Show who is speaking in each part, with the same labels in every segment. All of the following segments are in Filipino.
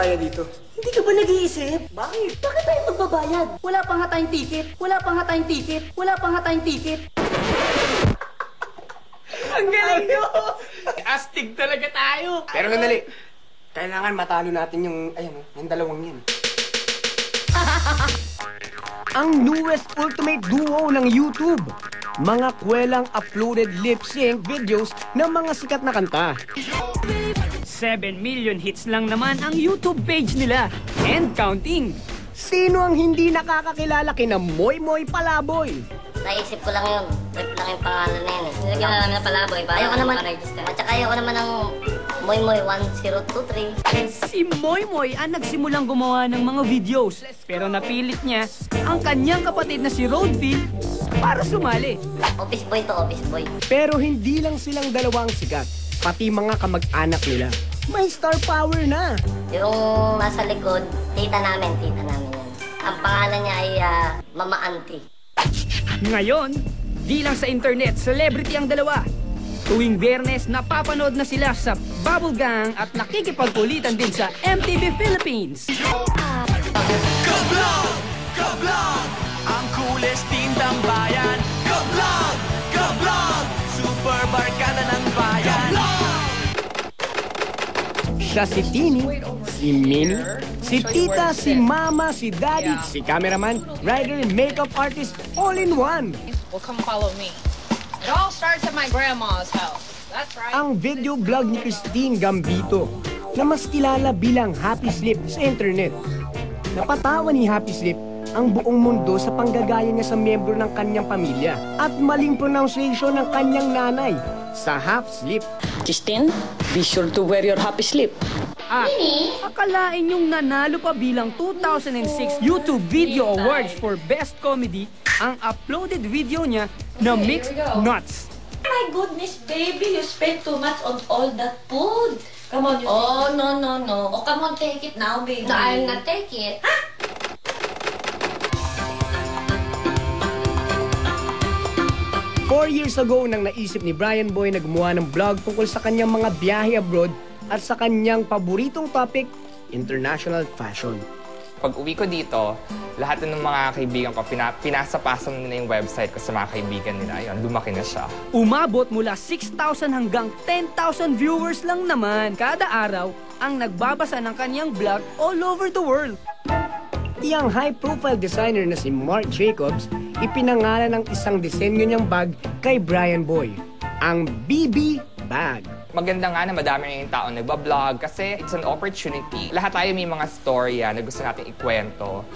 Speaker 1: magbabayad dito.
Speaker 2: Hindi ka ba nag-iisip?
Speaker 1: Bakit?
Speaker 2: Bakit tayo magbabayad? Wala pa nga tayong ticket. Wala pa nga tayong ticket. Wala pa nga tayong ticket.
Speaker 1: Ang galing nyo! Astig talaga tayo! Pero nandali, kailangan matalo natin yung, yung dalawang yan.
Speaker 3: Ang newest ultimate duo ng YouTube. Mga kwelang uploaded lip-sync videos ng mga sikat na kanta.
Speaker 4: 7 million hits lang naman ang YouTube page nila. And counting.
Speaker 3: Sino ang hindi nakakakilala kina Moy Moy Palaboy?
Speaker 5: Naisip ko lang yun. Trip lang yung pangalan na yun. Nilagyan na namin ng Palaboy. Ayoko naman, at saka ayoko naman ng Moy Moy 1023.
Speaker 4: Si Moy Moy ang nagsimulang gumawa ng mga videos. Pero napilit niya ang kanyang kapatid na si Roadfield para sumali.
Speaker 5: Office boy to, office boy.
Speaker 3: Pero hindi lang silang dalawang sikat, pati mga kamag-anak nila. May star power na.
Speaker 5: Yung nasa likod, tita namin yan. Ang pangalan niya ay Mama Auntie.
Speaker 4: Ngayon, di lang sa internet, celebrity ang dalawa. Tuwing Biyernes, napapanood na sila sa Bubble Gang at nakikipagkulitan din sa MTV Philippines.
Speaker 6: Kablog! Kablog! Ang coolest tindang bayan. Kablog! Kablog! Super barkada ng bayan.
Speaker 3: Siya si Tini, si Minnie, si Tita, si Mama, si Daddy, si cameraman, writer, and makeup artist, all in one.
Speaker 7: Well, come follow me. It all starts at my grandma's house. That's right.
Speaker 3: Ang video vlog ni Christine Gambito na mas kilala bilang Happy Slip sa internet. Napatawa ni Happy Slip ang buong mundo sa panggagaya niya sa miyembro ng kanyang pamilya at maling pronunciation ng kanyang nanay sa half slip.
Speaker 8: Christine, be sure to wear your happy slip.
Speaker 4: Akalain yung nanalo pa bilang 2006 YouTube Video Awards for Best Comedy ang uploaded video niya na Mixed Nuts.
Speaker 9: My goodness, baby, you spent too much on all that food. Come on, you no. Oh, come on, take it now, baby.
Speaker 5: No, I'll not take it.
Speaker 3: 4 years ago nang naisip ni Brian Boy na gumawa ng vlog tungkol sa kanyang mga biyahe abroad at sa kanyang paboritong topic, international fashion.
Speaker 10: Pag uwi ko dito, lahat ng mga kaibigan ko, pinasa-pasa nila yung website ko sa mga kaibigan nila. Ayun, lumaki na siya.
Speaker 4: Umabot mula 6,000 hanggang 10,000 viewers lang naman kada araw ang nagbabasa ng kanyang vlog all over the world.
Speaker 3: Iyang high-profile designer na si Marc Jacobs, ipinangalan ng isang disenyo niyang bag kay Brian Boy, ang BB Bag.
Speaker 10: Maganda nga na madami yung tao nagbablog kasi it's an opportunity. Lahat tayo may mga storya na gusto natin ikwento.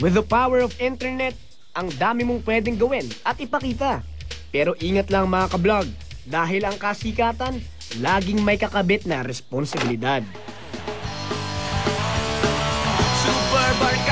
Speaker 3: With the power of internet, ang dami mong pwedeng gawin at ipakita. Pero ingat lang mga kablog, dahil ang kasikatan, laging may kakabit na responsibilidad.
Speaker 6: Super barkada